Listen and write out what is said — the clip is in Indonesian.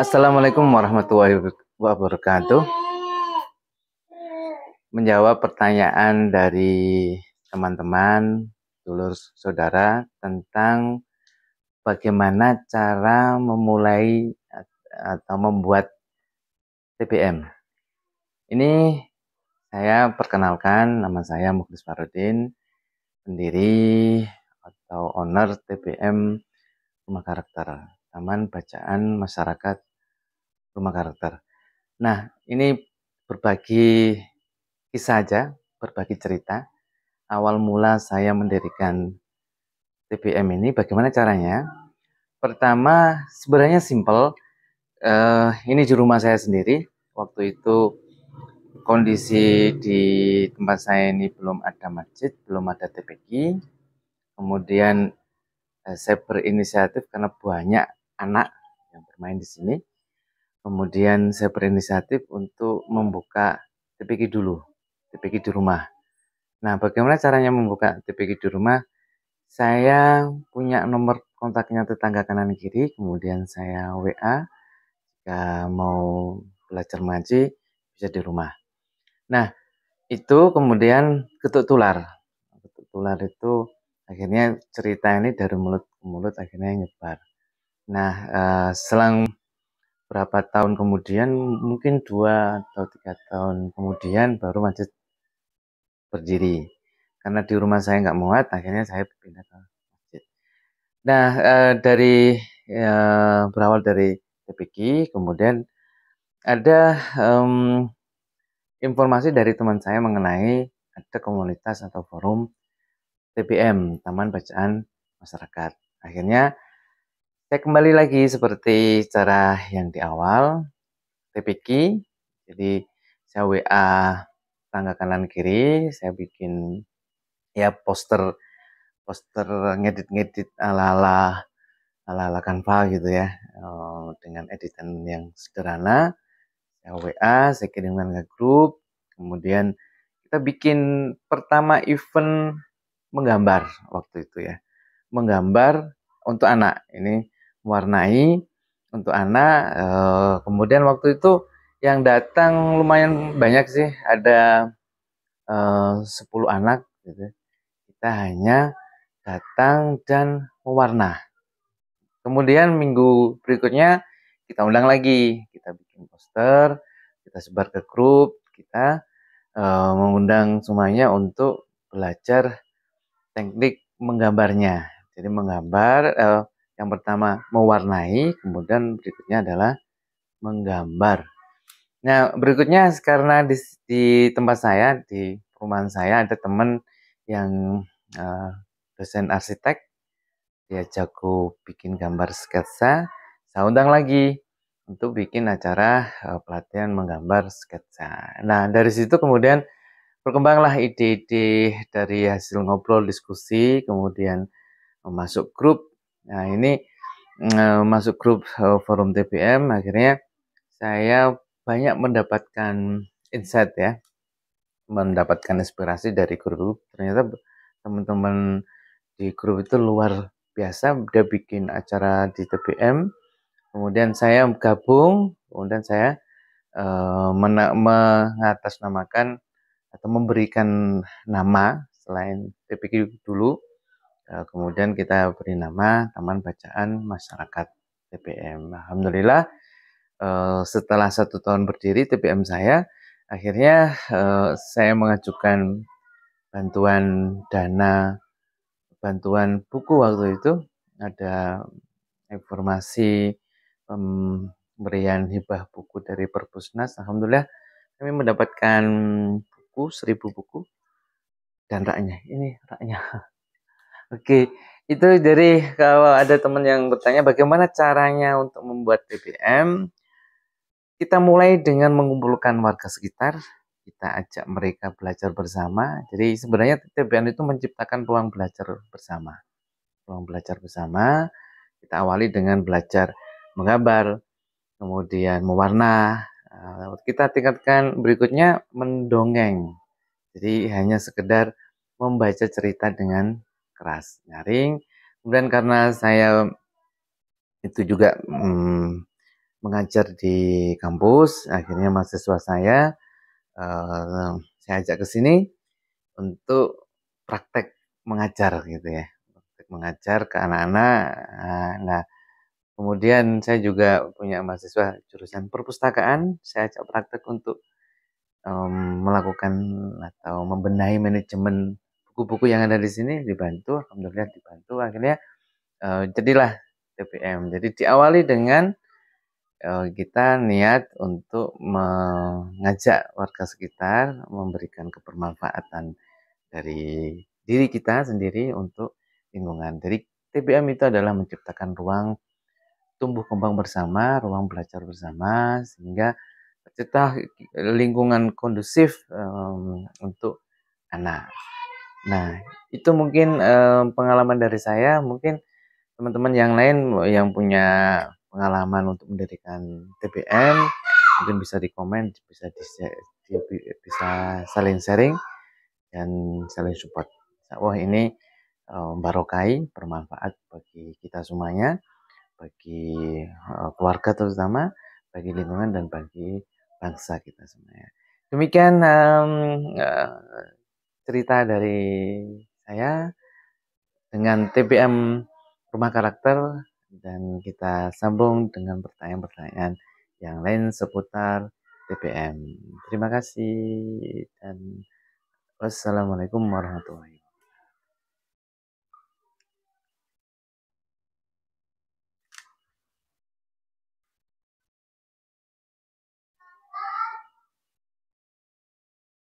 Assalamualaikum warahmatullahi wabarakatuh. Menjawab pertanyaan dari teman-teman, dulur saudara tentang bagaimana cara memulai atau membuat TBM. Ini saya perkenalkan, nama saya Mukhlis Farudin, pendiri atau owner TBM Rumah Karakter, Taman Bacaan Masyarakat Rumah Karakter. Nah, ini berbagi kisah aja, berbagi cerita. Awal mula saya mendirikan TBM ini, bagaimana caranya? Pertama, sebenarnya simple. Ini di rumah saya sendiri. Waktu itu kondisi di tempat saya ini belum ada masjid, belum ada TPQ. Kemudian saya berinisiatif karena banyak anak yang bermain di sini. Kemudian saya berinisiatif untuk membuka TPQ dulu, TPQ di rumah. Nah, bagaimana caranya membuka TPQ di rumah? Saya punya nomor kontaknya tetangga kanan kiri, kemudian saya WA jika mau belajar mengaji bisa di rumah. Nah, itu kemudian ketuk tular. Ketuk tular itu akhirnya cerita ini dari mulut ke mulut akhirnya nyebar. Nah, selang berapa tahun kemudian, mungkin 2 atau 3 tahun kemudian baru masjid berdiri. Karena di rumah saya nggak muat, akhirnya saya pindah ke masjid. Nah, berawal dari TPQ, kemudian ada informasi dari teman saya mengenai ada komunitas atau forum TBM, Taman Bacaan Masyarakat. Akhirnya saya kembali lagi seperti cara yang di awal, TPQ. Jadi saya WA tangga kanan kiri, saya bikin ya poster ngedit ala Canva gitu ya, dengan editan yang sederhana. Saya WA, saya kirimkan ke grup, kemudian kita bikin pertama event menggambar waktu itu ya, menggambar untuk anak, ini mewarnai untuk anak. Kemudian waktu itu yang datang lumayan banyak sih, ada 10 anak gitu. Kita hanya datang dan mewarna. Kemudian minggu berikutnya kita undang lagi, kita bikin poster, kita sebar ke grup, kita mengundang semuanya untuk belajar teknik menggambarnya. Jadi menggambar, yang pertama mewarnai, kemudian berikutnya adalah menggambar. Nah, berikutnya karena di tempat saya, di perumahan saya ada teman yang dosen arsitek, dia jago bikin gambar sketsa, saya undang lagi untuk bikin acara pelatihan menggambar sketsa. Nah, dari situ kemudian berkembanglah ide-ide dari hasil ngobrol, diskusi, kemudian masuk grup. Nah, ini masuk grup forum TBM, akhirnya saya banyak mendapatkan insight ya, mendapatkan inspirasi dari grup. Ternyata teman-teman di grup itu luar biasa, dia bikin acara di TBM, kemudian saya gabung, kemudian saya mengatasnamakan atau memberikan nama selain TPQ dulu, kemudian kita beri nama Taman Bacaan Masyarakat TBM. Alhamdulillah setelah 1 tahun berdiri TBM saya, akhirnya saya mengajukan bantuan dana, bantuan buku waktu itu, ada informasi pemberian hibah buku dari Perpusnas. Alhamdulillah kami mendapatkan buku 1000 buku dan raknya. Ini raknya. Oke, itu dari kalau ada teman yang bertanya bagaimana caranya untuk membuat TBM, kita mulai dengan mengumpulkan warga sekitar, kita ajak mereka belajar bersama. Jadi sebenarnya TBM itu menciptakan ruang belajar bersama. Ruang belajar bersama, kita awali dengan belajar menggambar, kemudian mewarna. Kita tingkatkan berikutnya mendongeng. Jadi hanya sekedar membaca cerita dengan keras, nyaring. Kemudian karena saya itu juga mengajar di kampus. Akhirnya mahasiswa saya ajak ke sini untuk praktek mengajar gitu ya, praktek mengajar ke anak-anak. Nah, kemudian saya juga punya mahasiswa jurusan perpustakaan, saya ajak praktek untuk melakukan atau membenahi manajemen buku-buku yang ada di sini, dibantu, alhamdulillah dibantu. Akhirnya jadilah TPM. Jadi diawali dengan kita niat untuk mengajak warga sekitar, memberikan kebermanfaatan dari diri kita sendiri untuk lingkungan. Jadi TPM itu adalah menciptakan ruang tumbuh kembang bersama, ruang belajar bersama, sehingga tercipta lingkungan kondusif untuk anak. Nah, itu mungkin pengalaman dari saya. Mungkin teman-teman yang lain yang punya pengalaman untuk mendirikan TPM mungkin bisa di komen, bisa saling sharing dan saling support. Wah, ini barokai, bermanfaat bagi kita semuanya, bagi keluarga terutama, bagi lingkungan dan bagi bangsa kita semuanya. Demikian cerita dari saya dengan TPM Rumah Karakter, dan kita sambung dengan pertanyaan-pertanyaan yang lain seputar TPM. Terima kasih dan wassalamualaikum warahmatullahi wabarakatuh.